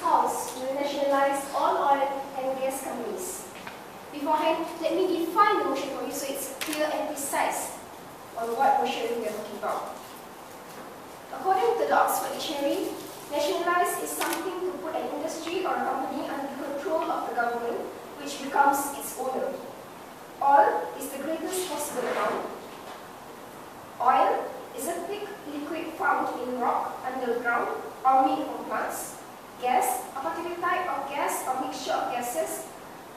House will nationalize all oil and gas companies. Beforehand, let me define the motion for you so it's clear and precise on what motion we are talking about. According to the Oxford Dictionary, nationalize is something to put an industry or a company under the control of the government, which becomes its owner. Oil is the greatest possible amount. Oil is a thick liquid found in rock underground or made from plants. Gas, a particular type of gas or mixture of gases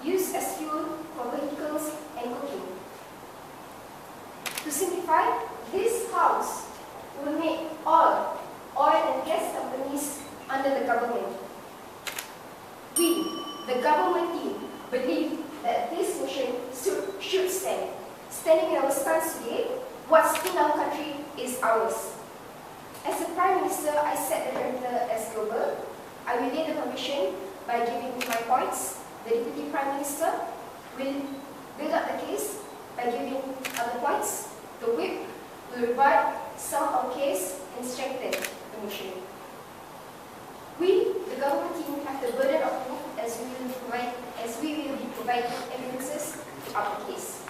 used as fuel for vehicles and cooking. To simplify, this House will make all oil and gas companies under the government. We, the government team, believe that this motion should stand. Standing in our stance today, what's in our country is ours. As the Prime Minister, I set the perimeter as global. I will lay the permission by giving my points. The Deputy Prime Minister will build up the case by giving other points. The Whip will rebut some of the case and strengthen the motion. We, the government team, have the burden of proof as we will be providing evidences to our case.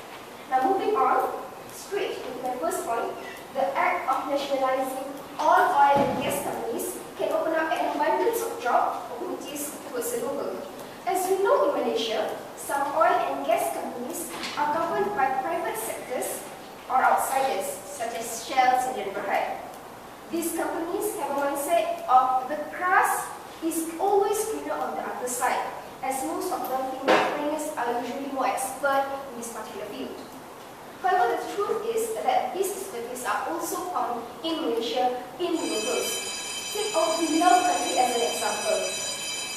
Now moving on, straight into my first point, the act of nationalizing all oil and gas companies can open up an abundance of job opportunities towards the local. As we know in Malaysia, some oil and gas companies are governed by private sectors or outsiders, such as Shell and Berhad. These companies have a mindset of the grass is always greener on the other side, as most of them think that foreigners are usually more expert in this particular field. However, the truth is that these expertise are also found in Malaysia in locals. Take our beloved country as an example.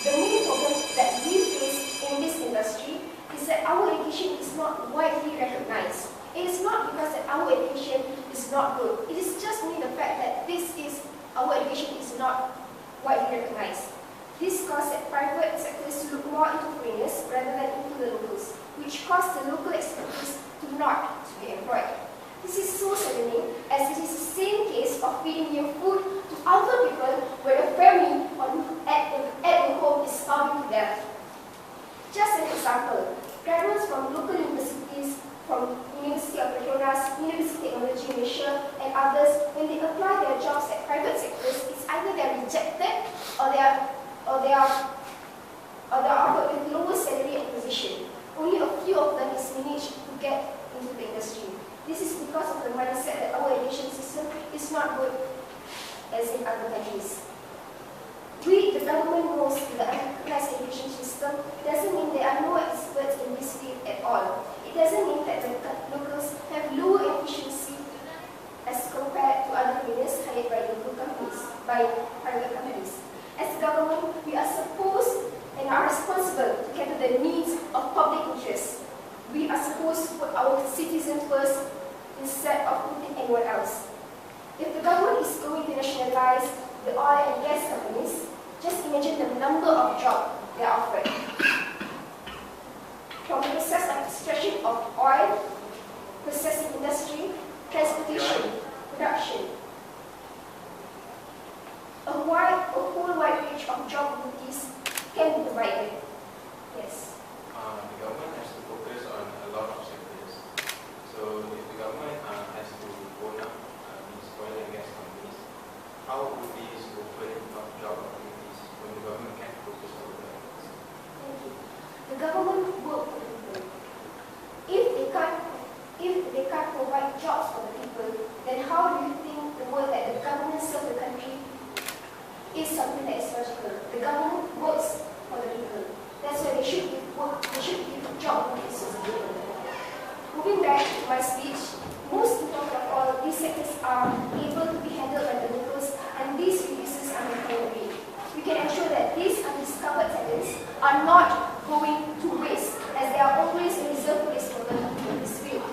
The main problem that we face in this industry is that our education is not widely recognized. It is not because that our education is not good. It is just only the fact that our education is not widely recognized. This causes private sectors to look more into foreigners rather than into the locals, which causes the local expertise to not be employed. This is so saddening, as it is the same case of feeding your food to other people where the family at home is starving to death. Just an example, graduates from local universities, from University of Petronas, University of Technology Malaysia, and others, when they apply their jobs at private sectors, it's either they are rejected or they are offered with lower salary and position. Only a few of them is managed to get into the industry. This is because of the mindset that our education system is not good as in other countries. We, the government, knows the unrecognized education system doesn't mean there are no experts in this field at all. It doesn't mean that the locals have lower efficiency as compared to other foreigners hired by local companies, by private companies. As the government, we are supposed and are responsible to cater the needs of public interest. We are supposed to put our citizens first instead of putting anyone else. If the government is going to nationalize the oil and gas companies, just imagine the number of jobs they are offered. From the process of extraction of oil, processing industry, transportation, production. A whole wide range of job opportunities can be provided. Yes. The government has to focus on a lot of sectors. So if the government has to own up these oil and gas companies, how would these open up job opportunities when the government can't focus on the efforts? Thank you. The government work for the people. If they can't provide jobs for the people, then how do you think the word that the government serves the country is something that is logical? The government works for the people. That's why they should give work, they should give job opportunities to the people. Moving back to my speech, most important of all, these sectors are able to be handled by the locals, and this reduces unemployment rate. We can ensure that these undiscovered talents are not going to waste, as there are always a reserve place for them in this field.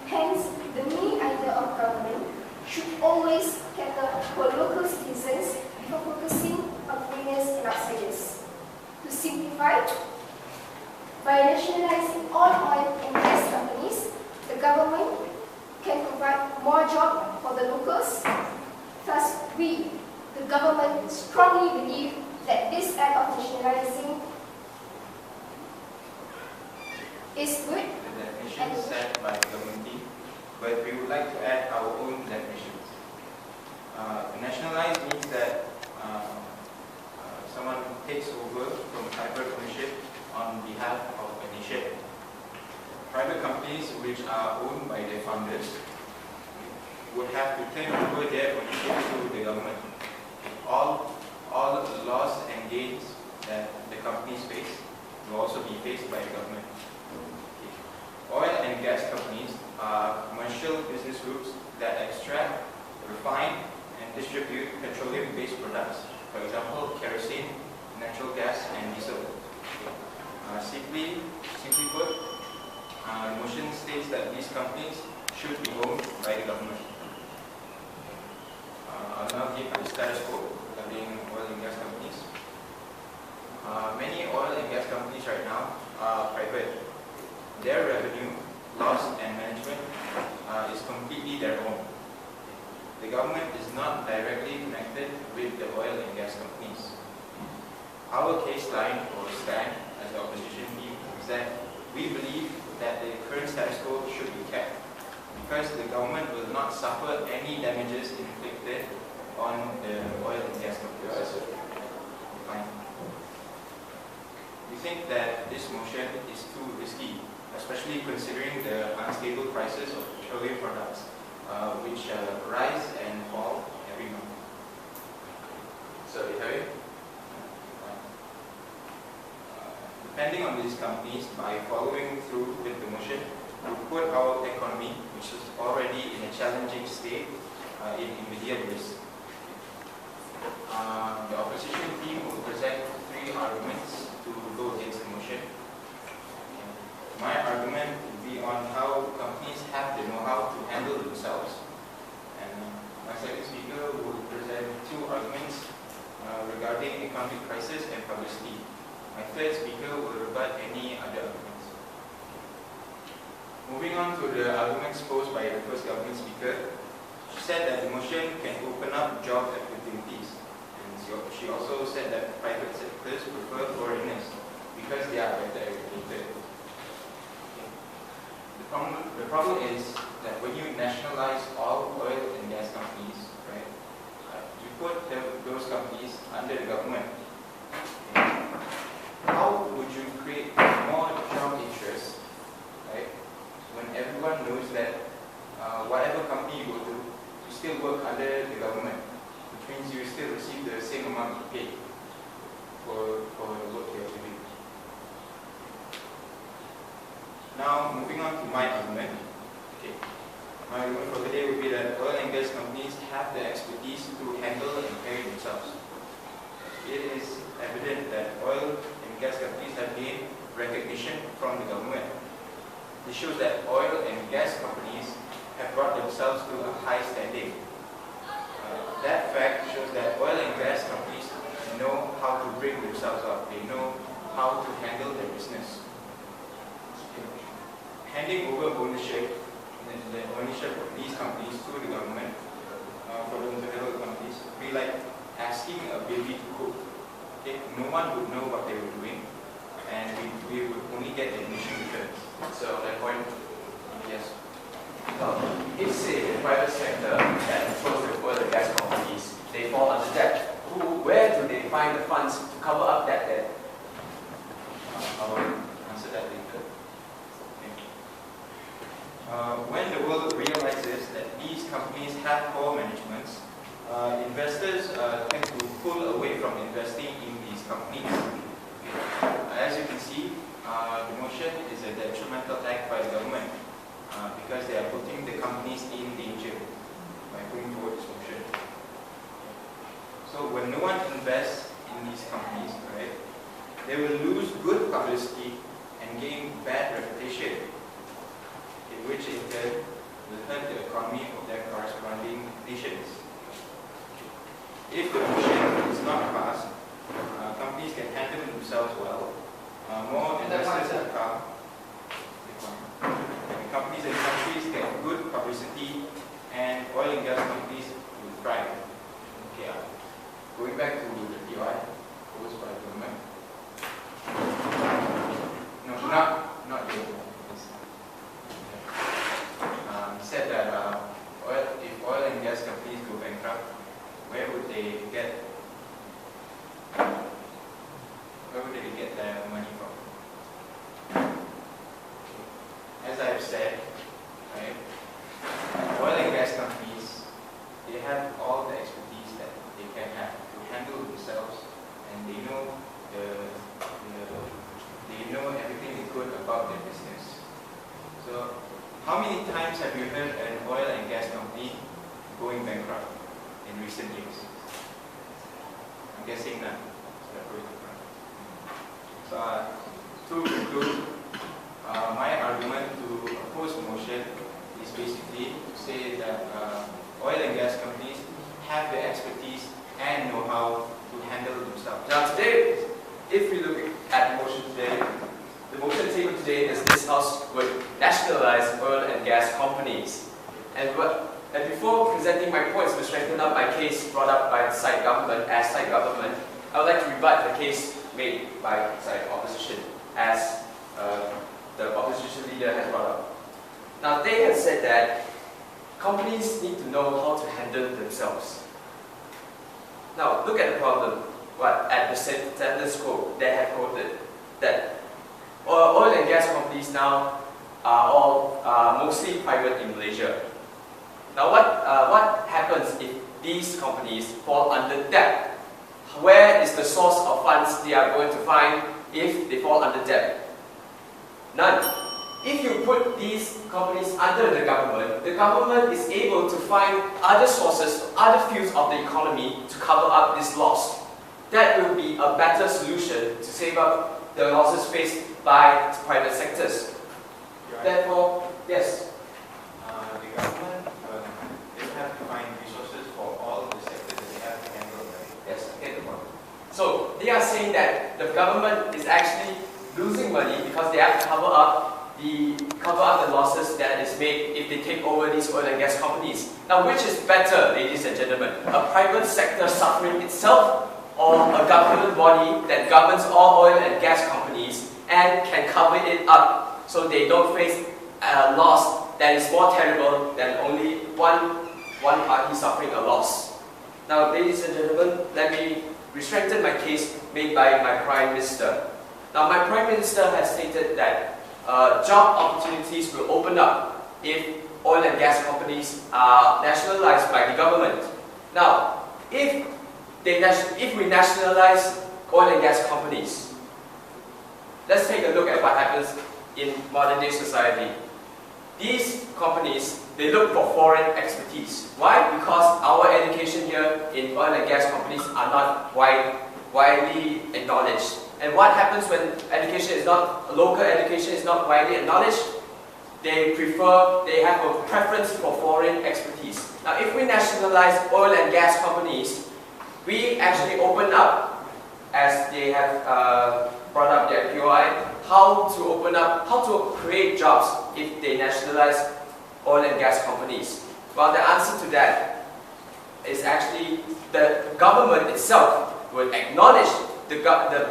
Hence, the main idea of government should always cater for local citizens before focusing on foreigners and outsiders. To simplify, by nationalizing all oil and gas companies, the government can provide more jobs for the locals. Thus, we, the government, strongly believe that this act of nationalizing is good. The definition set by the government team, but we would like to add our own definitions. Nationalize means that someone takes over from private ownership on behalf of a nation. Private companies which are owned by their founders would have to turn over their ownership to the government. All the loss and gains that the companies face will also be faced by the government. Oil and gas companies are commercial business groups that extract, refine, and distribute petroleum-based products. For example, kerosene, natural gas, and diesel. Simply put, the motion states that these companies should be owned by the government. I'll now give the status quo regarding oil and gas companies. Many oil and gas companies right now are private. Their revenue, loss, and management is completely their own. The government is not directly connected with the oil and gas companies. Our case line or stand as the opposition team is that we believe that the current status quo should be kept because the government will not suffer any damages inflicted on the oil and gas companies. Fine. We think that this motion is too risky, especially considering the unstable prices of petroleum products, which rise and fall every month. So, Harry? Depending on these companies, by following through with the motion, would put our economy, which is already in a challenging state, in immediate risk. The opposition team will present 3 arguments to go against the motion. My argument would be on how companies have the know-how to handle themselves. And my second speaker will present 2 arguments regarding economic crisis and publicity. My third speaker will rebut any other arguments. Moving on to the arguments posed by the first government speaker, she said that the motion can open up job opportunities. And she also said that private sectors prefer foreigners because they are better educated. The problem is that when you nationalize all oil and gas companies, right, you put those companies under the government. How would you create more job interest, right, when everyone knows that whatever company you go to, you still work under the government, which means you still receive the same amount you pay for the work you're doing. Now, moving on to my argument. Okay. My argument for today would be that oil and gas companies have the expertise to handle and carry themselves. It is evident that oil and gas companies have gained recognition from the government. This shows that oil and gas companies have brought themselves to a high standing. That fact shows that oil and gas companies know how to bring themselves up. They know how to handle their business. Handing over ownership of these companies to the government for them to handle the companies would be like asking a baby to cook. Okay? No one would know what they were doing, and we would only get admission returns. So, that point? Yes. If, say, the private sector that controls the oil and gas companies, they fall under debt, where do they find the funds to cover up that debt? I will answer that later. When the world realizes that these companies have poor managements, investors tend to pull away from investing in these companies. As you can see, the motion is a detrimental act by the government because they are putting the companies in danger by putting forward this motion. So when no one invests in these companies, right, they will lose good publicity and gain bad reputation, which in turn will hurt the economy of their corresponding nations. If the motion is not passed, companies can handle themselves well, more investors will come, and companies and countries get good publicity, and oil and gas companies will thrive. Okay, going back to the PI, they get their money from? As I've said, right, oil and gas companies, they have all the expertise that they can have to handle themselves, and they know everything is good about their business. So, how many times have you heard an oil and gas company going bankrupt in recent years? I'm guessing none. So, to conclude, my argument to oppose motion is basically to say that oil and gas companies have the expertise and know-how to handle themselves. Now today, if we look at the motion today, the motion table today is this House would nationalize oil and gas companies. And before presenting my points to strengthen up my case brought up by the side government as side government, I would like to rebut the case made by side opposition as the opposition leader has brought up. Now they have said that companies need to know how to handle themselves. Now look at the problem. At the status quo, they have quoted that oil and gas companies now are all mostly private in Malaysia. Now what happens if these companies fall under debt? Where is the source of funds they are going to find if they fall under debt? None. If you put these companies under the government is able to find other sources, other fields of the economy to cover up this loss. That will be a better solution to save up the losses faced by private sectors. Right. Therefore, yes. The government they have to find resources for all the sectors that they have to handle, right? Yes, I get the point. So they are saying that the government is actually losing money because they have to cover up the losses that is made if they take over these oil and gas companies. Now, which is better, ladies and gentlemen? A private sector suffering itself, or a government body that governs all oil and gas companies and can cover it up so they don't face a loss that is more terrible than only one party suffering a loss. Now, ladies and gentlemen, let me strengthen my case made by my Prime Minister. Now, my Prime Minister has stated that job opportunities will open up if oil and gas companies are nationalized by the government. Now, if we nationalize oil and gas companies, let's take a look at what happens in modern day society. These companies, they look for foreign expertise. Why? Because our education here in oil and gas companies are not widely acknowledged. And what happens when local education is not widely acknowledged? They have a preference for foreign expertise. Now, if we nationalize oil and gas companies, we actually open up, as they have brought up their POI, how to create jobs if they nationalize oil and gas companies. Well, the answer to that is actually the government itself will acknowledge the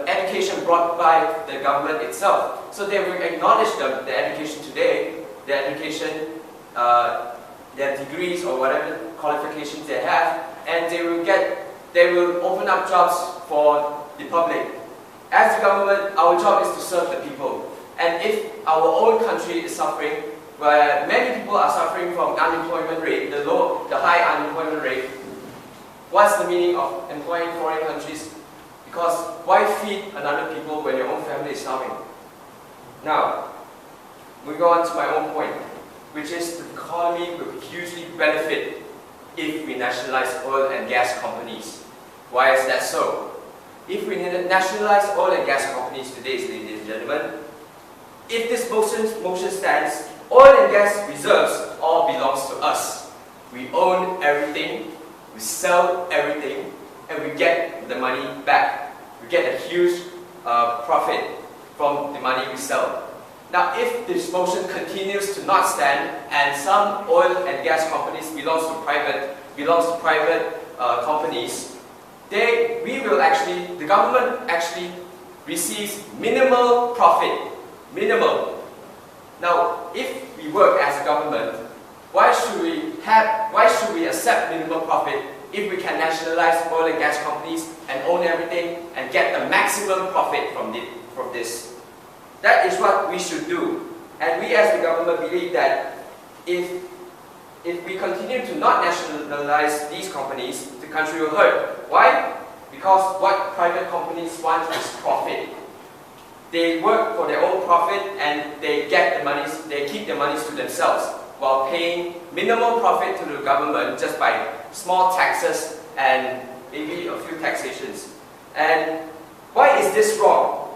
education brought by the government itself. So they will acknowledge the education today, the education, their degrees or whatever qualifications they have, and they will open up jobs for the public. As the government, our job is to serve the people. And if our own country is suffering, where many people are suffering from unemployment rate, the high unemployment rate, what's the meaning of employing foreign countries? Because why feed another people when your own family is starving? Now, moving on to my own point, which is the economy will hugely benefit if we nationalize oil and gas companies. Why is that so? If we nationalize oil and gas companies today, ladies and gentlemen, if this motion stands, oil and gas reserves all belongs to us. We own everything, we sell everything, and we get the money back. We get a huge profit from the money we sell. Now, if this motion continues to not stand, and some oil and gas companies belongs to private companies, the government actually receives minimal profit. Minimal. Now, if we work as a government, why should we accept minimal profit if we can nationalize oil and gas companies and own everything and get the maximum profit from this. That is what we should do. And we as the government believe that if we continue to not nationalize these companies, the country will hurt. Why? Because what private companies want is profit. They work for their own profit and they get the monies, they keep the monies to themselves while paying minimal profit to the government just by small taxes and maybe a few taxations. And why is this wrong?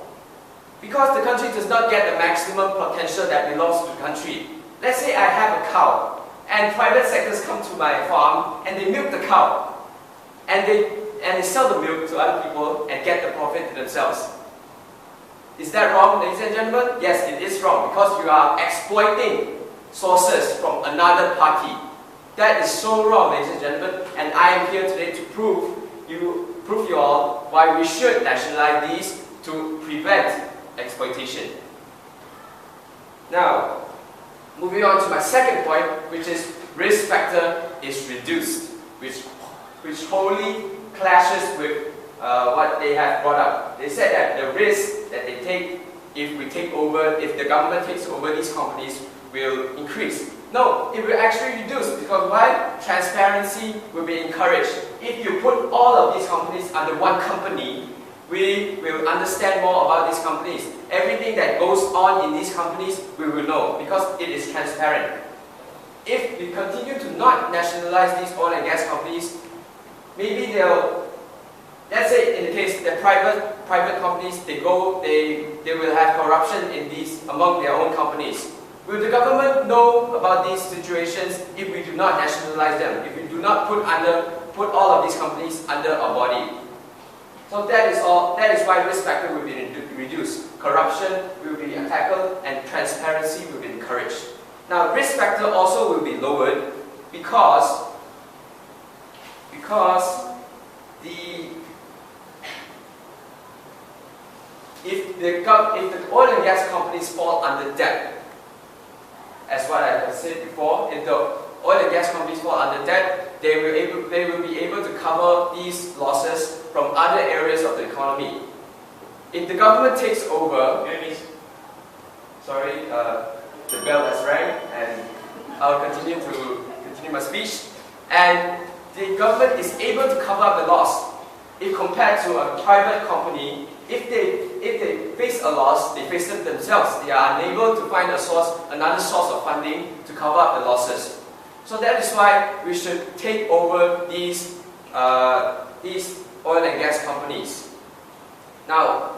Because the country does not get the maximum potential that belongs to the country. Let's say I have a cow and private sectors come to my farm and they milk the cow and they sell the milk to other people and get the profit to themselves. Is that wrong, ladies and gentlemen? Yes, it is wrong because you are exploiting sources from another party. That is so wrong, ladies and gentlemen, and I am here today to prove you all why we should nationalize these to prevent exploitation. Now, moving on to my second point, which is risk factor is reduced, which wholly clashes with what they have brought up. They said that the risk that they take if the government takes over these companies will increase. No, it will actually reduce because why? Transparency will be encouraged. If you put all of these companies under one company, we will understand more about these companies. Everything that goes on in these companies, we will know because it is transparent. If we continue to not nationalize these oil and gas companies, maybe let's say in the case that private companies, they will have corruption in among their own companies. Will the government know about these situations if we do not nationalize them, if we do not put all of these companies under a body? So that is why risk factor will be reduced. Corruption will be tackled and transparency will be encouraged. Now risk factor also will be lowered because if the oil and gas companies fall under debt, as what I have said before, if the oil and gas companies fall under debt, they will be able to cover these losses from other areas of the economy. If the government takes over, the bell has rang, and I'll continue my speech. And the government is able to cover up the loss. If compared to a private company, if they face a loss, they face it themselves. They are unable to find another source of funding to cover up the losses. So that is why we should take over these oil and gas companies. Now,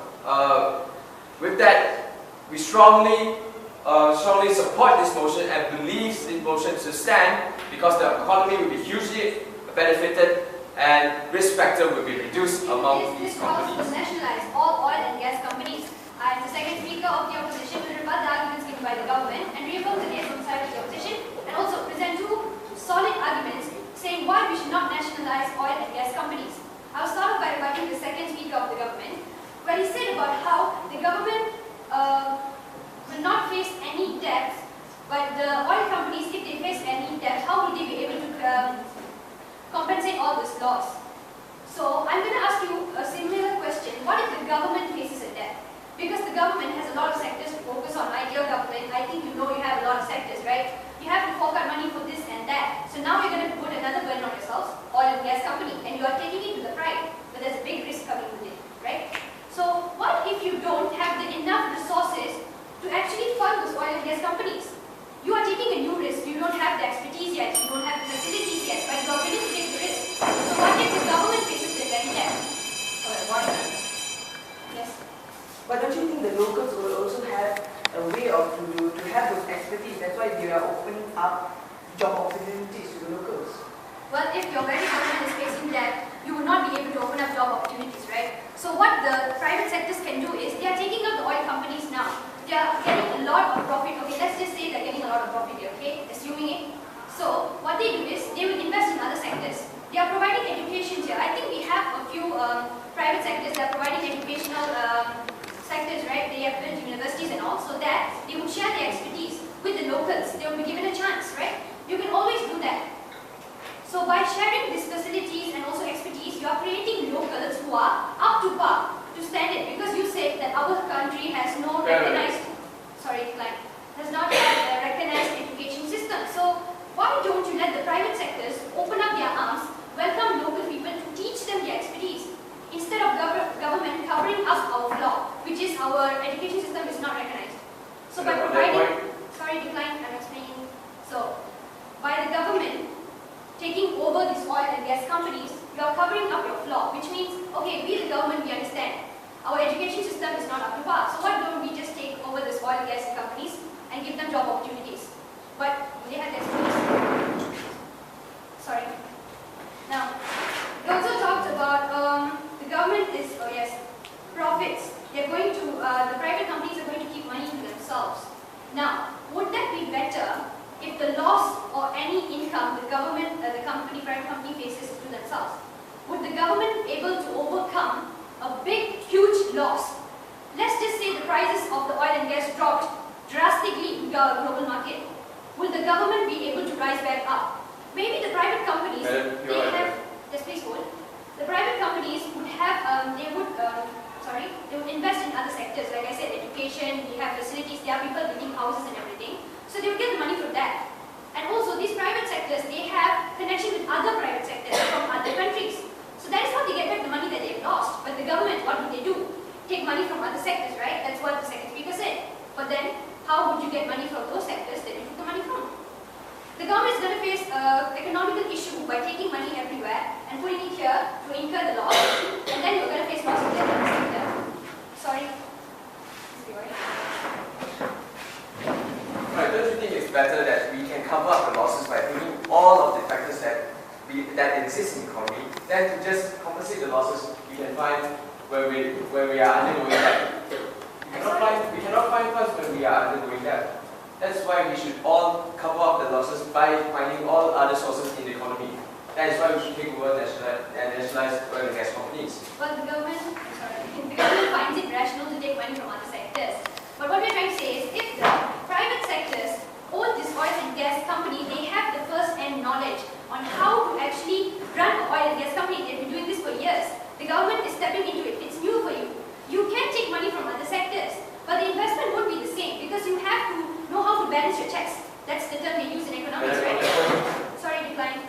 with that, we strongly support this motion and believe this motion to stand because the economy will be hugely benefited and risk factor will be reduced among these companies. This House will nationalize all oil and gas companies. As the second speaker of the opposition will rebut the arguments given by the government and revoke the case on the side of the opposition and also present two solid arguments saying why we should not nationalize oil and gas companies. I will start off by rebutting the second speaker of the government, where he said about how the government will not face any debt, but the oil companies, if they face any debt, how will they be able to compensate all this loss? So I'm going to ask you a similar question. What if the government faces a debt? Because the government has a lot of sectors to focus on. Ideal government, I think you know you have a lot of sectors, right? You have to fork out money for this and that. So now you're going to put another burden on yourselves, oil and gas company, and you are taking it to the pride, but there's a big risk coming with it, right? So what if you don't have enough resources to actually fund those oil and gas companies? You are taking a new risk. You don't have the expertise yet. You don't have the facilities yet, but you are willing to take the risk. So what if the government faces the very debt? Yes. But don't you think the locals will also have a way to have those expertise? That's why they are opening up job opportunities to the locals. Well, if your very government is facing debt, you will not be able to open up job opportunities, right? So what the private sectors can do is, they are taking up the oil companies now. They are getting a lot of profit. Okay, let's just say they're getting a lot of profit here, okay? Assuming it. So what they do is, they will invest in other sectors. They are providing education here. I think we have a few private sectors that are providing educational sectors, right? They have built universities and all, so that they would share their expertise with the locals. They will be given a chance, right? You can always do that. So by sharing these facilities also expertise, you are creating locals who are up to par, to standard, because you said that our country has no recognized, has not had a recognized education system. So why don't you let the private sectors open up their arms, welcome local people to teach them their expertise, instead of government covering up our flaw, which is our education system is not recognized. So by providing, I'm explaining. So by the government taking over these oil and gas companies, you are covering up your flaw, which means, okay, we the government, we understand our education system is not up to par. So why don't we just take over this oil and gas companies and give them job opportunities? But they have expertise. Now, we also talked about the government is, profits. They're going to, the private companies are going to keep money to themselves. Now, would that be better if the loss or any income the government, private company faces to themselves? Would the government be able to overcome a big, huge loss? Let's just say the prices of the oil and gas dropped drastically in the global market. Will the government be able to rise back up? Maybe the private companies, the private companies would have, they would invest in other sectors. Like I said, education, we have facilities, there are people building houses and everything. So they would get the money from that. And also these private sectors, they have connection with other private sectors from other countries. So that is how they get back the money that they've lost. But the government, what would they do? Take money from other sectors, right? That's what the second speaker said. But then, how would you get money from those sectors that you took the money from? The government is going to face an economical issue by taking money everywhere and putting it here to incur the loss, and then you're going to face loss of the economic sector. Right, don't you think it's better that we can cover up the losses by bringing all of the factors that exist in the economy, than to just compensate the losses we can find where we are undergoing that? We cannot find funds when we are undergoing that. That's why we should all cover up the losses by finding all other sources in the economy. That is why we should take over nationalized oil and gas companies. Well, the government finds it rational to take money from other sectors. But what we're trying to say is, if the private sectors own this oil and gas company, they have the first-hand knowledge on how to actually run an oil and gas company. They've been doing this for years. The government is stepping into it. It's new for you. You can take money from other sectors, but the investment won't be the same because you have to know how to balance your checks. That's the term they use in economics, right? Decline.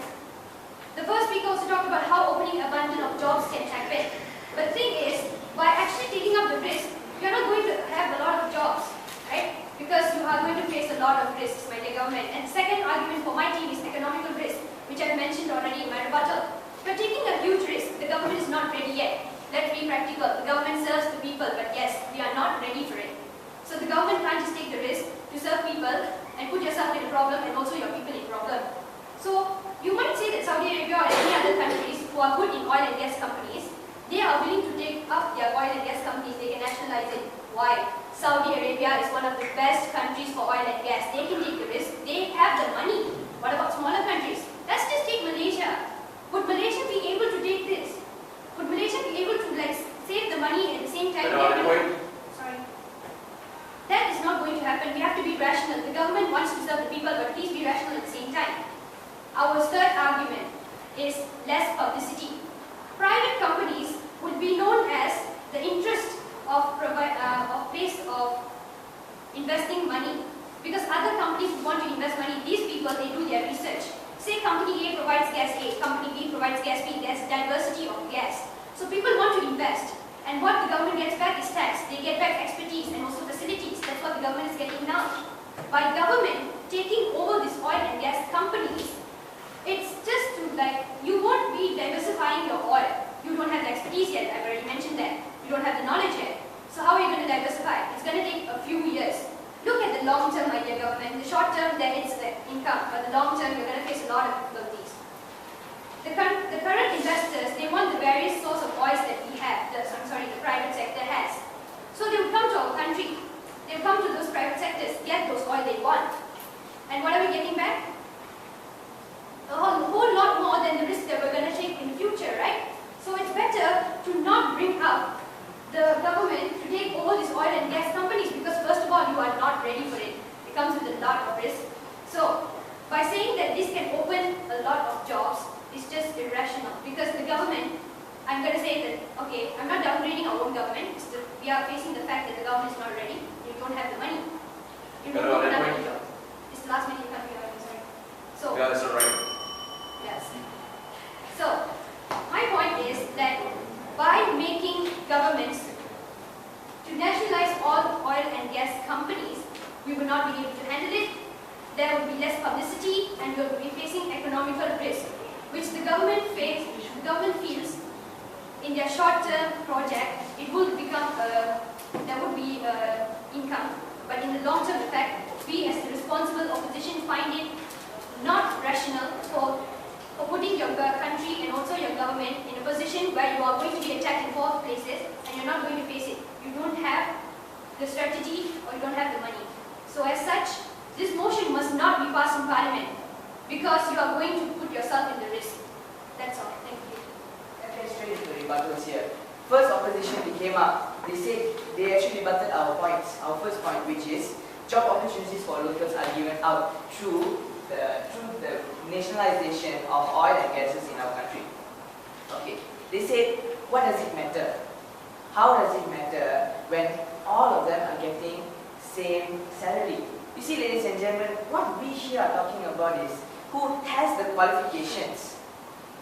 The first speaker also talked about how opening abundance of jobs can happen. But the thing is, by actually taking up the risk, you're not going to have a lot of jobs, right? Because you are going to face a lot of risks by the government. And the second argument for my team is economical risk, which I've mentioned already in my rebuttal. You're taking a huge risk. The government is not ready yet. Let's be practical. The government serves the people, but yes, we are not ready for it. So the government can't just take the risk to serve people and put yourself in a problem and also your people in problem. So you might say that Saudi Arabia or any other countries who are good in oil and gas companies, they are willing to take up their oil and gas companies, they can nationalize it. Why? Saudi Arabia is one of the best countries for oil and gas. They can take the risk, they have the money. What about smaller countries? Let's just take Malaysia. Would Malaysia be able to take this? Would Malaysia be able to save the money at the same time? That is not going to happen. We have to be rational. The government wants to serve the people, but please be rational at the same time. Our third argument is less publicity. Private companies would be known as the interest of place of investing money, because other companies would want to invest money. These people, they do their research. Say company A provides gas A, company B provides gas B. There's diversity of gas. So people want to invest. And what the government gets back is tax. They get back expertise and also facilities. That's what the government is getting now. By government taking over these oil and gas companies, it's just to you won't be diversifying your oil. You don't have the expertise yet. I've already mentioned that. You don't have the knowledge yet. So how are you going to diversify? It's going to take a few years. Look at the long term, my dear government. The short term, then it's the income. But the long term, you're going to face a lot of difficulties. The current investors, they want the various source of oils that we have, the private sector has. So they would come to our country. They would come to those private sectors, get those oil they want. And what are we getting back? A whole lot more than the risk that we're going to take in the future, right? So it's better to not bring up the government to take over these oil and gas companies, because first of all, you are not ready for it. It comes with a lot of risk. So by saying that this can open a lot of jobs, is just irrational because the government, I'm going to say that, okay, I'm not downgrading our own government, we are facing the fact that the government is not ready, you don't have the money. You don't open up any job. It's the last minute you can't be sorry. So, Yeah, that's alright. yes. So, my point is that by making governments to nationalize all oil and gas companies, we would not be able to handle it. There would be less publicity and we would be facing economical risk, which the government feels in their short-term project, it will become, there would be income, but in the long-term effect, we as the responsible opposition find it not rational for putting your country and also your government in a position where you are going to be attacked in 4 places and you're not going to face it. You don't have the strategy or you don't have the money. So as such, this motion must not be passed in Parliament because you are going to put yourself in the risk. That's all. Thank you. Let's get straight into rebuttals here. First opposition they came up, they said they actually rebutted our points. Our first point, which is job opportunities for locals are given out through the nationalization of oil and gases in our country. Okay, they said, what does it matter? How does it matter when all of them are getting same salary? You see, ladies and gentlemen, what we here are talking about is who has the qualifications.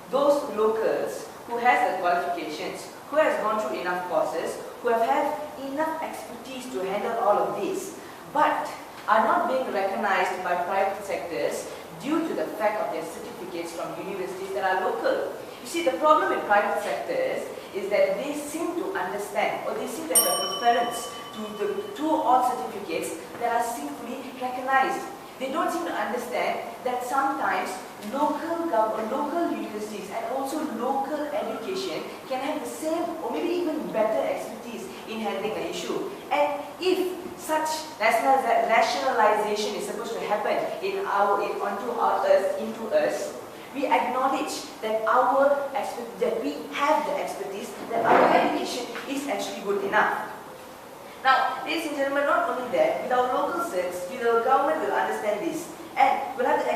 Those locals who has the qualifications, who has gone through enough courses, who have had enough expertise to handle all of this, but are not being recognized by private sectors due to the fact of their certificates from universities that are local. You see, the problem in private sectors is that they seem to understand or they seem to have a preference to all certificates that are simply recognized. They don't seem to understand that sometimes local universities and also local education can have the same or maybe even better expertise in handling an issue. And if such nationalization is supposed to happen into us, we acknowledge that we have the expertise, that our education is actually good enough. Now, ladies and gentlemen, not only that, with our local certs, the government will understand this and will have the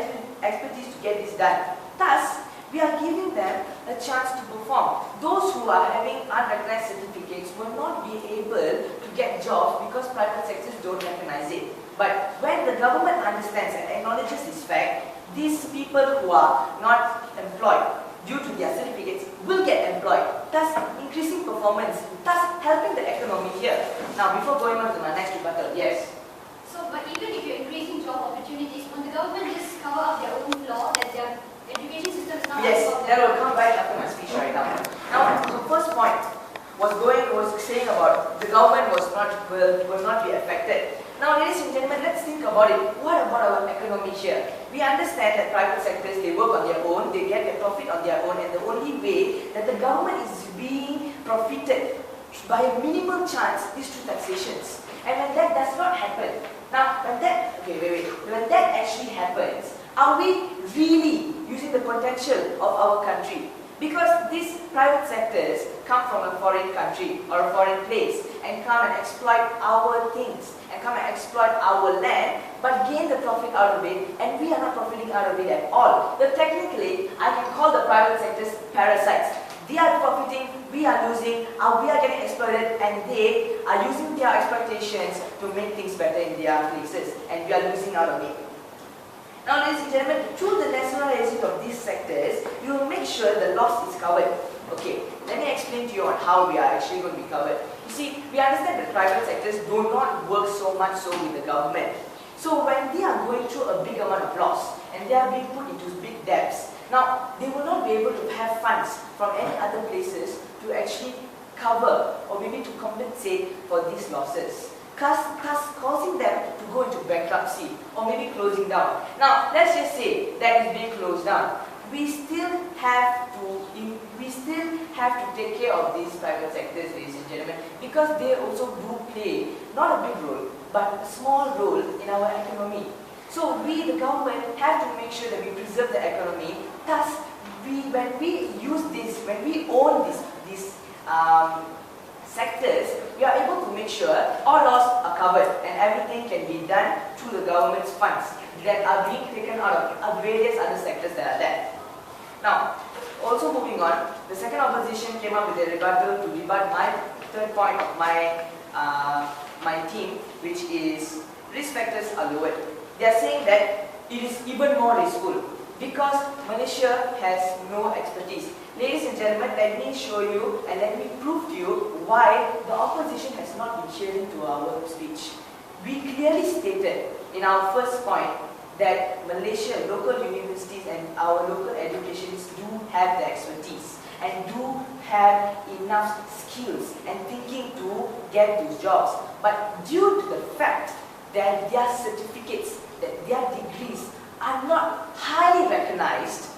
expertise to get this done. Thus, we are giving them a chance to perform. Those who are having unrecognized certificates will not be able to get jobs because private sectors don't recognize it. But when the government understands and acknowledges this fact, these people who are not employed due to their certificates will get employed, thus increasing performance, thus helping the economy here. Now, before going on to my next rebuttal, yes. So, but even if you're increasing job opportunities, when the government just cover up their own flaw, that their education system is not. Yes, that will come right after my speech right now. Now, the first point was saying about the government will not be affected. Now, ladies and gentlemen, let's think about it. What about our economy here? We understand that private sectors, they work on their own, they get their profit on their own, and the only way that the government is being profited by a minimal chance is through taxations. And when that does not happen, now when that actually happens, are we really using the potential of our country? Because these private sectors come from a foreign country or a foreign place and come and exploit our things and come and exploit our land but gain the profit out of it, and we are not profiting out of it at all. But technically, I can call the private sectors parasites. They are profiting, we are losing, we are getting exploited, and they are using their exploitations to make things better in their places, and we are losing out of it. Now, ladies and gentlemen, through the nationalization of these sectors, we will make sure the loss is covered. Okay, let me explain to you on how we are actually going to be covered. You see, we understand that private sectors do not work so much so with the government. So when they are going through a big amount of loss and they are being put into big debts, now they will not be able to have funds from any other places to actually cover or maybe to compensate for these losses, thus causing them to go into bankruptcy or maybe closing down. Now, let's just say that is being closed down. We still have to take care of these private sectors, ladies and gentlemen, because they also do play not a big role, but a small role in our economy. So we, the government, have to make sure that we preserve the economy. Thus, when we own these sectors, we are able to make sure all laws are covered and everything can be done through the government's funds that are being taken out of various other sectors that are there. Now, also moving on, the second opposition came up with a rebuttal to rebut my third point of my team, which is risk factors are lowered. They are saying that it is even more riskful because Malaysia has no expertise. Ladies and gentlemen, let me show you and let me prove to you why the opposition has not been cheering to our speech. We clearly stated in our first point that Malaysia, local universities and our local educations do have the expertise and do have enough skills and thinking to get those jobs. But due to the fact that their certificates, that their degrees are not highly recognized,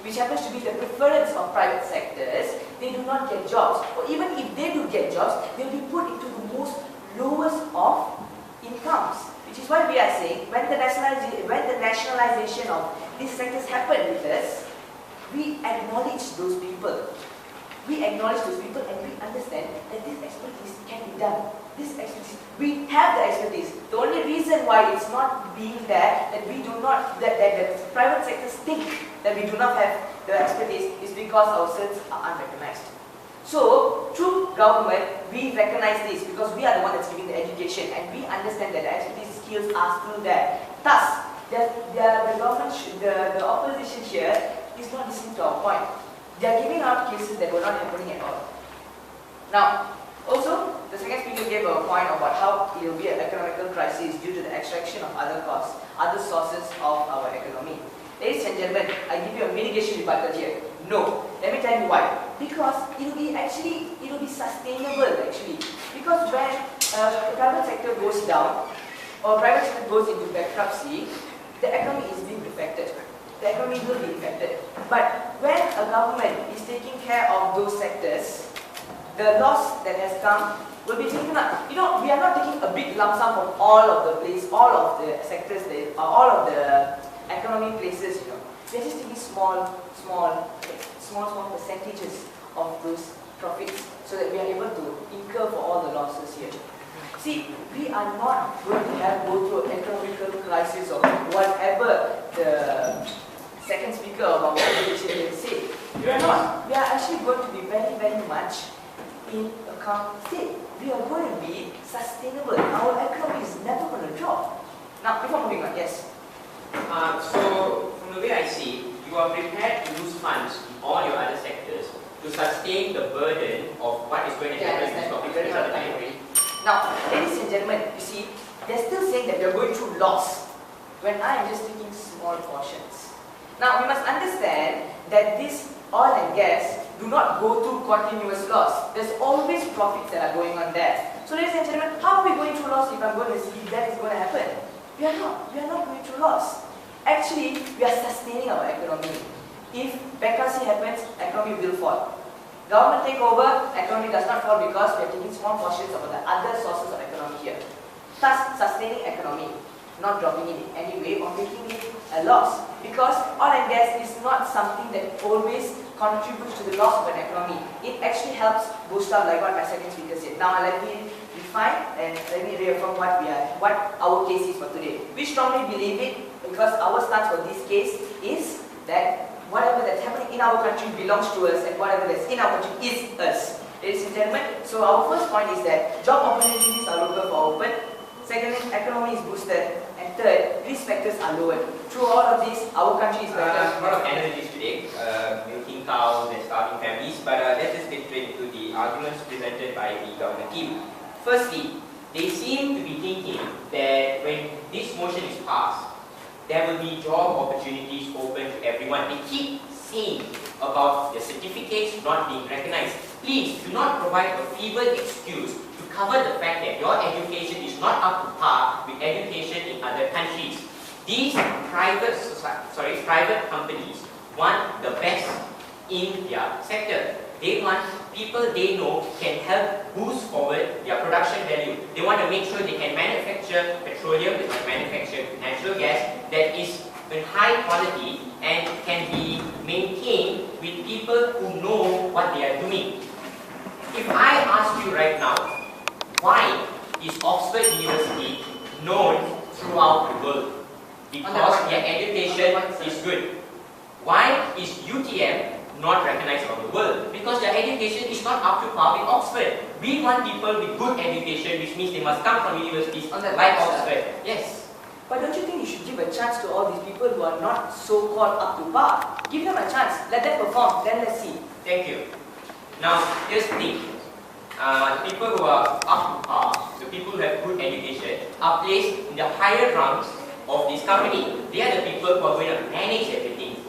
which happens to be the preference of private sectors, they do not get jobs. Or even if they do get jobs, they'll be put into the most lowest of incomes. Which is why we are saying, when the nationalization of these sectors happened with us, we acknowledge those people. We acknowledge those people and we understand that this expertise can be done. This expertise, we have the expertise. The only reason why it's not being there, that we do not, that the private sectors think that we do not have the expertise, is because our certs are unrecognized. So, through government, we recognize this because we are the one that's giving the education and we understand that the expertise skills are still there. Thus, the government, the opposition here is not listening to our point. They are giving out cases that were not happening at all. Now, also, the second speaker gave a point about how it will be an economical crisis due to the extraction of other costs, other sources of our economy. Ladies and gentlemen, I give you a mitigation rebuttal here. No. Let me tell you why. Because it will be sustainable actually. Because when the private sector goes down, or private sector goes into bankruptcy, the economy is being affected. The economy will be affected. But when a government is taking care of those sectors, the loss that has come will be taken up. You know, we are not taking a big lump sum from all of the places, all of the sectors, all of the economic places, you know. We are just taking small percentages of those profits so that we are able to incur for all the losses here. See, we are not going to go through an economical crisis or whatever the second speaker of our organization will say. We are not. We are actually going to be very, very much in a calm state. We are going to be sustainable. Our economy is never going to drop. Now, before moving on, yes. So, from the way I see, you are prepared to use funds in all your other sectors to sustain the burden of what is going to happen in this topic at the time. Now, ladies and gentlemen, you see, they're still saying that we are going through loss when I am just taking small portions. Now, we must understand that this oil and gas do not go through continuous loss. There's always profits that are going on there. So, ladies and gentlemen, how are we going through loss if that is going to happen? We are not going through loss. Actually, we are sustaining our economy. If bankruptcy happens, economy will fall. Government take over, economy does not fall because we are taking small portions of the other sources of economy here. Thus, sustaining economy, not dropping it in any way or making it a loss. Because oil and gas is not something that always contributes to the loss of an economy. It actually helps boost up, like what my second speaker said. Now let me refine and let me reaffirm what our case is for today. We strongly believe it because our stance for this case is that whatever that's happening in our country belongs to us and whatever that's in our country is us. Ladies and gentlemen, so our first point is that job opportunities are local for open. Secondly, economy is boosted. And third, risk factors are lowered. Through all of this, our country is better. A lot of analogies today, milking cows and starving families, but let's just get straight into the arguments presented by the government team. Firstly, they seem to be thinking that when this motion is passed, there will be job opportunities open to everyone. They keep saying about the certificates not being recognized. Please do not provide a feeble excuse to cover the fact that your education is not up to par with education in other countries. These private companies want the best in their sector. They want people they know can help boost forward their production value. They want to make sure they can manufacture petroleum, they can manufacture natural gas that is in high quality and can be maintained with people who know what they are doing. If I ask you right now, why is Oxford University known throughout the world? Because their education is good. Why is UTM not recognized around the world because their education is not up to par with Oxford. We want people with good education, which means they must come from universities like Oxford. Yes. But don't you think you should give a chance to all these people who are not so-called up to par? Give them a chance, let them perform, then let's see. Thank you. Now, here's the thing. The people who are up to par, the people who have good education, are placed in the higher ranks of this company. They are the people who are going to manage everything.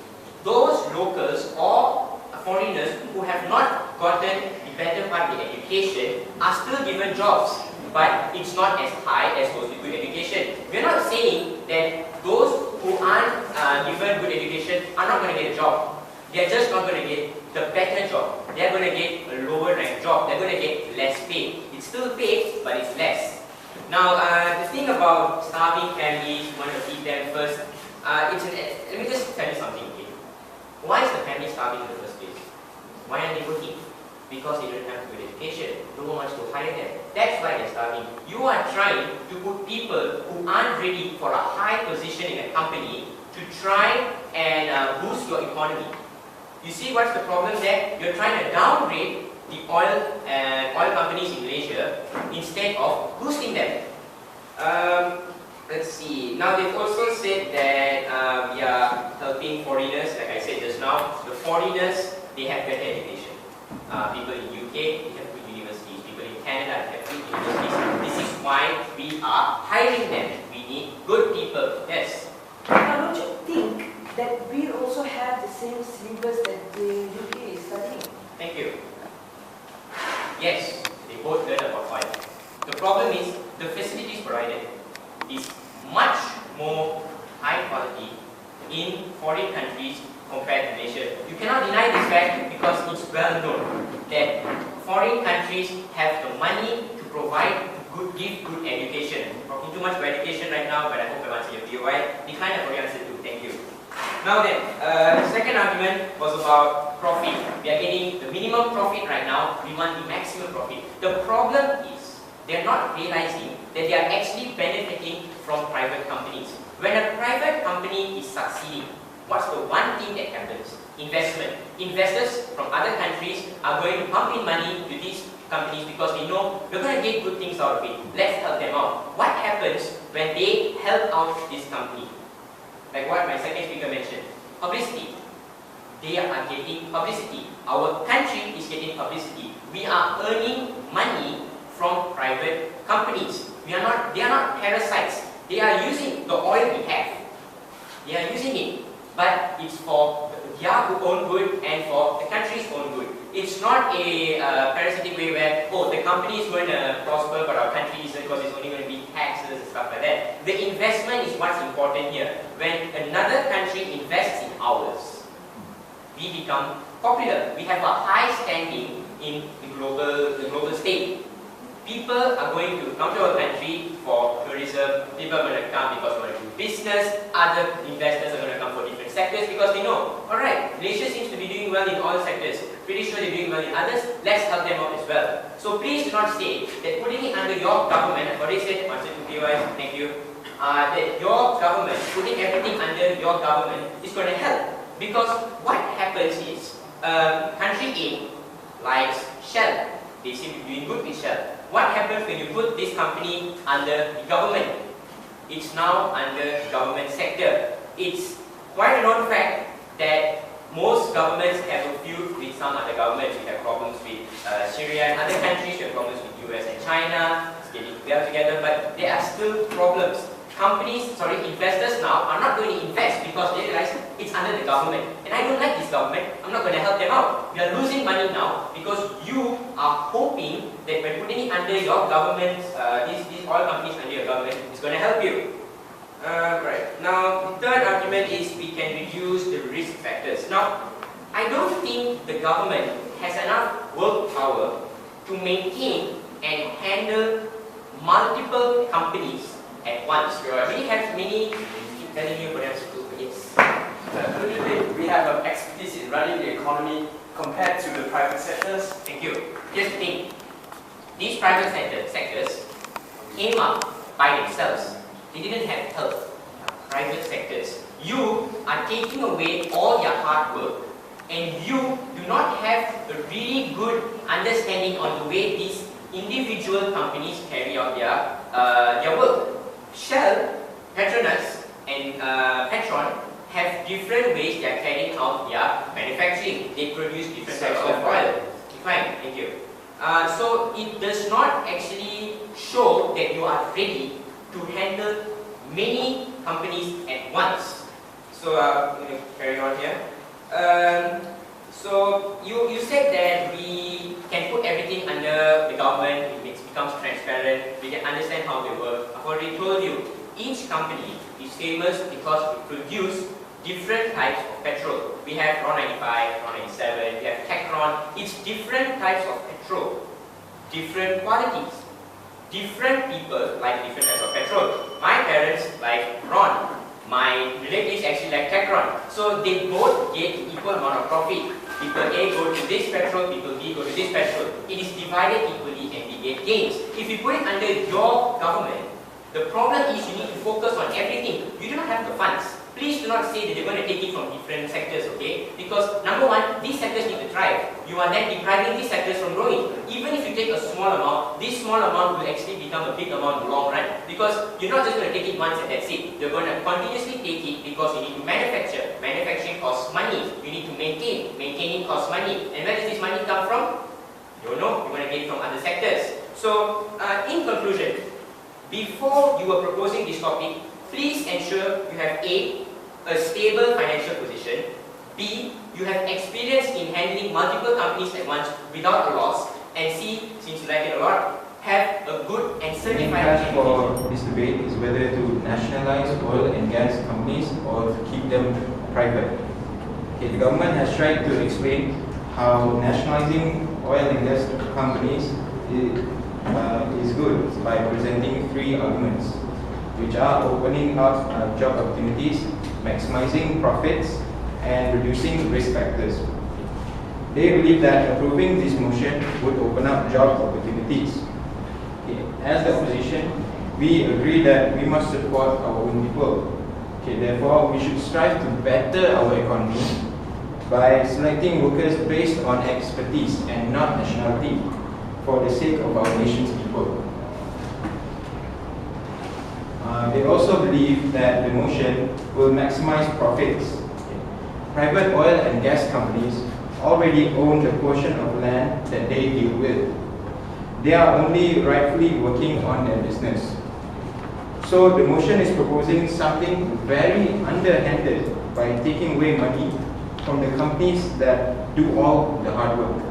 Those locals or foreigners who have not gotten the better part of the education are still given jobs, but it's not as high as those with good education. We're not saying that those who aren't given good education are not going to get a job. They're just not going to get the better job. They're going to get a lower rank job. They're going to get less paid. It's still paid, but it's less. Now, the thing about starving families, you want to feed them first, let me just tell you something here. Why is the family starving in the first place? Why aren't they working? Because they don't have good education. No one wants to hire them. That's why they're starving. You are trying to put people who aren't ready for a high position in a company to try and boost your economy. You see what's the problem there? You're trying to downgrade the oil companies in Malaysia instead of boosting them. Let's see. Now they've also said that we are helping foreigners. Like I said just now, the foreigners, they have better education. People in UK, they have good universities. People in Canada, they have good universities. This is why we are hiring them. We need good people. Yes. Now don't you think that we also have the same syllabus that the UK is studying? Thank you. Yes, they both learn about oil. The problem is the facilities provided is much more high quality in foreign countries compared to Malaysia. You cannot deny this fact because it's well known that foreign countries have the money to provide give good education. I'm talking too much about education right now, but I hope I answered your POI. Decline for your answer too. Thank you. Now then, the second argument was about profit. We are getting the minimum profit right now. We want the maximum profit. The problem is they are not realizing that they are actually benefiting from private companies. When a private company is succeeding, what's the one thing that happens? Investment. Investors from other countries are going to pump in money to these companies because they know we're going to get good things out of it. Let's help them out. What happens when they help out this company? Like what my second speaker mentioned, publicity. They are getting publicity. Our country is getting publicity. We are earning money from private companies. They are not parasites. They are using the oil we have. They are using it, but it's for their own good and for the country's own good. It's not a parasitic way where, oh, the company is going to prosper, but our country isn't because it's only going to be taxes and stuff like that. The investment is what's important here. When another country invests in ours, we become popular. We have a high standing in the global state. People are going to come to our country for tourism. People are going to come because they want to do business. Other investors are going to come for different sectors because they know, alright, Malaysia seems to be doing well in all sectors. Pretty sure they're doing well in others. Let's help them out as well. So please do not say that putting it under your government, I've already said, answer to POI, thank you, that your government, putting everything under your government is going to help. Because what happens is, country A likes Shell. They seem to be doing good with Shell. What happens when you put this company under the government? It's now under government sector. It's quite a known fact that most governments have a feud with some other governments. We have problems with Syria and other countries. We have problems with US and China. It's getting well together, but there are still problems. Investors now are not going to invest because they realize it's under the government. And I don't like this government. I'm not going to help them out. We are losing money now because you are hoping that by putting it under your government, these oil companies under your government, it's going to help you. Right. Now, the third argument is we can reduce the risk factors. Now, I don't think the government has enough work power to maintain and handle multiple companies at once. We have many telling you what else to do. Yes. Don't you think we have expertise in running the economy compared to the private sectors? Thank you. Here's the thing. These private sectors came up by themselves. They didn't have help. Private sectors. You are taking away all their hard work and you do not have a really good understanding on the way these individual companies carry out their work. Shell, Petronas, and Petron have different ways they are carrying out their manufacturing. They produce different types of oil. Fine, thank you. So it does not actually show that you are ready to handle many companies at once. So I'm going to carry on here. So you said that we can put everything under the government, it becomes transparent, we can understand how they work. I've already told you, each company is famous because we produce different types of petrol. We have RON 95, RON 97, we have Tecron. It's different types of petrol, different qualities. Different people like different types of petrol. My parents like RON. My relatives actually like Tecron. So they both get equal amount of profit. People A go to this petrol, people B go to this petrol. It is divided equally and we get gains. If you put it under your government, the problem is you need to focus on everything. You do not have the funds. Please do not say that they're going to take it from different sectors, okay? Because number one, these sectors need to thrive. You are then depriving these sectors from growing. Even if you take a small amount, this small amount will actually become a big amount in the long run. Because you're not just going to take it once and that's it. You're going to continuously take it because you need to manufacture. Manufacturing costs money. You need to maintain. Maintaining costs money. And where does this money come from? You don't know. You're going to get it from other sectors. So, in conclusion, before you are proposing this topic, please ensure you have a stable financial position, B, you have experience in handling multiple companies at once without a loss, and C, since you like it a lot, have a good and certified for this debate is whether to nationalize oil and gas companies or to keep them private. Okay, the government has tried to explain how nationalizing oil and gas companies is good by presenting three arguments, which are opening up job opportunities, maximizing profits, and reducing risk factors. They believe that approving this motion would open up job opportunities. Okay. As the opposition, we agree that we must support our own people. Okay. Therefore, we should strive to better our economy by selecting workers based on expertise and not nationality for the sake of our nation's people. They also believe that the motion will maximize profits. Private oil and gas companies already own the portion of land that they deal with. They are only rightfully working on their business. So the motion is proposing something very underhanded by taking away money from the companies that do all the hard work.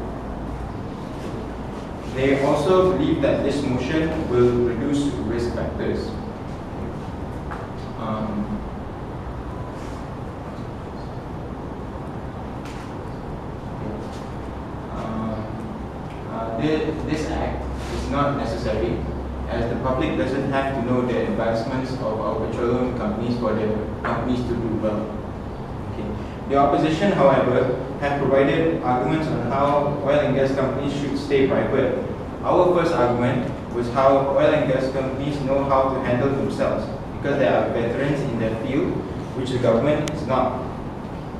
They also believe that this motion will reduce risk factors. This act is not necessary, as the public doesn't have to know the advancements of our petroleum companies for the companies to do well. Okay. The opposition, however, have provided arguments on how oil and gas companies should stay private. Our first argument was how oil and gas companies know how to handle themselves because they are veterans in their field, which the government is not.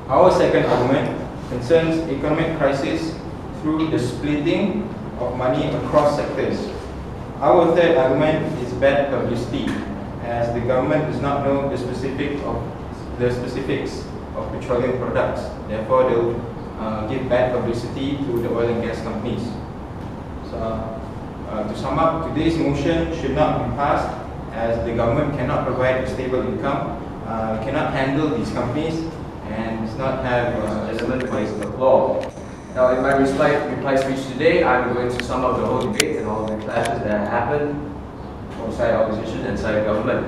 Our second argument concerns economic crisis through the splitting of money across sectors. Our third argument is bad publicity, as the government does not know the specifics of petroleum products. Therefore, they will give bad publicity to the oil and gas companies. So, to sum up, today's motion should not be passed, as the government cannot provide a stable income, cannot handle these companies, and does not have Gentlemen, place the law. Now, in my reply speech today, I'm going to sum up the whole debate and all the clashes that happened from side opposition and side government.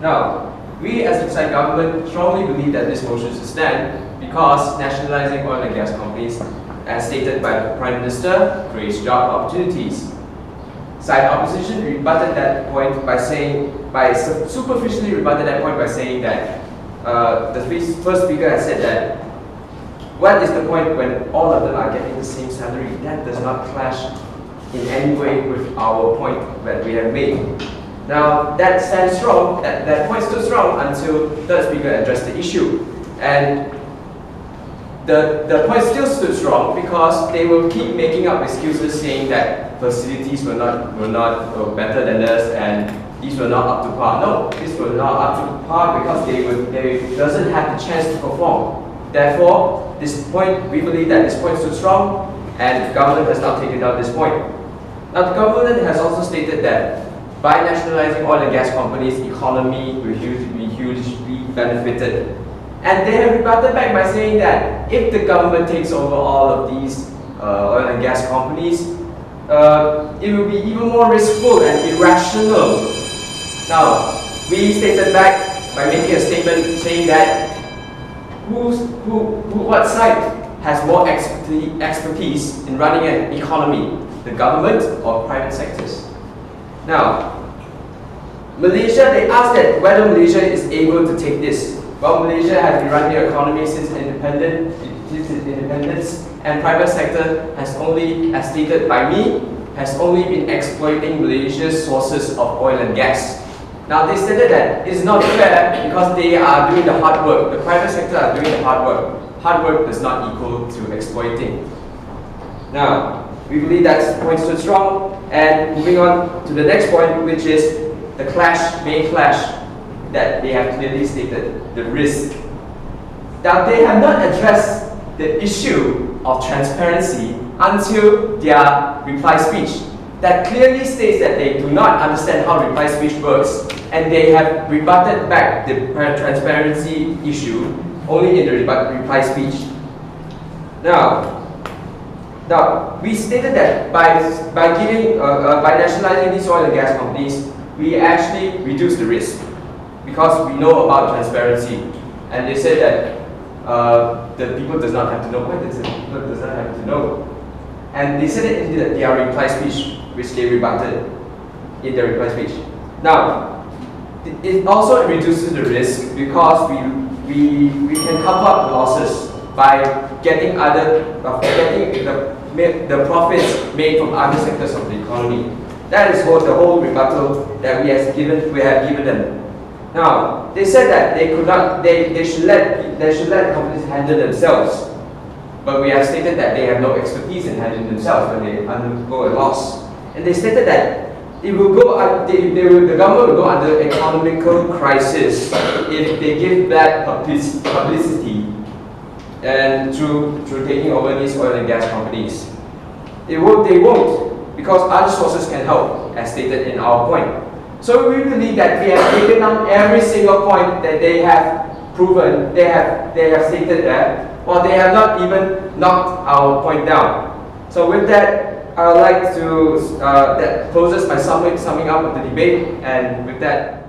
Now, we as the side government strongly believe that this motion should stand because nationalizing oil and gas companies, as stated by the Prime Minister, creates job opportunities. Side opposition rebutted that point by superficially rebutted that point by saying that the first speaker has said that what is the point when all of them are getting the same salary? That does not clash in any way with our point that we have made. Now, that stands strong, that point stood strong until third speaker addressed the issue. And the point still stood strong because they will keep making up excuses saying that facilities were not better than us and these were not up to par. No, these were not up to par because they doesn't have the chance to perform. Therefore, we believe that this point stood strong and the government has now taken down this point. Now the government has also stated that by nationalizing oil and gas companies, the economy will be hugely benefited. And they have rebutted back by saying that if the government takes over all of these oil and gas companies, it will be even more riskful and irrational. Now, we stated back by making a statement saying that what side has more expertise in running an economy, the government or private sectors? Now, Malaysia, they asked that whether Malaysia is able to take this. Well, Malaysia has been running the economy since independence, and private sector has only, as stated by me, has only been exploiting Malaysia's sources of oil and gas. Now, they stated that it's not fair because they are doing the hard work. The private sector are doing the hard work. Hard work does not equal to exploiting. Now, we believe that point stood strong, and moving on to the next point, which is the main clash that they have clearly stated, the risk. Now, they have not addressed the issue of transparency until their reply speech. That clearly states that they do not understand how reply speech works, and they have rebutted back the transparency issue only in the reply speech. Now, we stated that by nationalizing these oil and gas companies, we actually reduce the risk because we know about transparency. And they said that the people does not have to know. Why does the people does not have to know? And they said it in their reply speech, which they rebutted in their reply speech. Now, it also reduces the risk because we can cover up the losses by getting the profits made from other sectors of the economy. That is the whole rebuttal that we have given them. Now, they said that they should let companies handle themselves, but we have stated that they have no expertise in handling themselves when they undergo a loss. And they stated that the government will go under economical crisis if they give bad publicity and through taking over these oil and gas companies. They won't, because other sources can help, as stated in our point. So we believe that we have taken down every single point that they have proven, they have stated that, while they have not even knocked our point down. So with that, I would like to, that closes my summing up of the debate, and with that,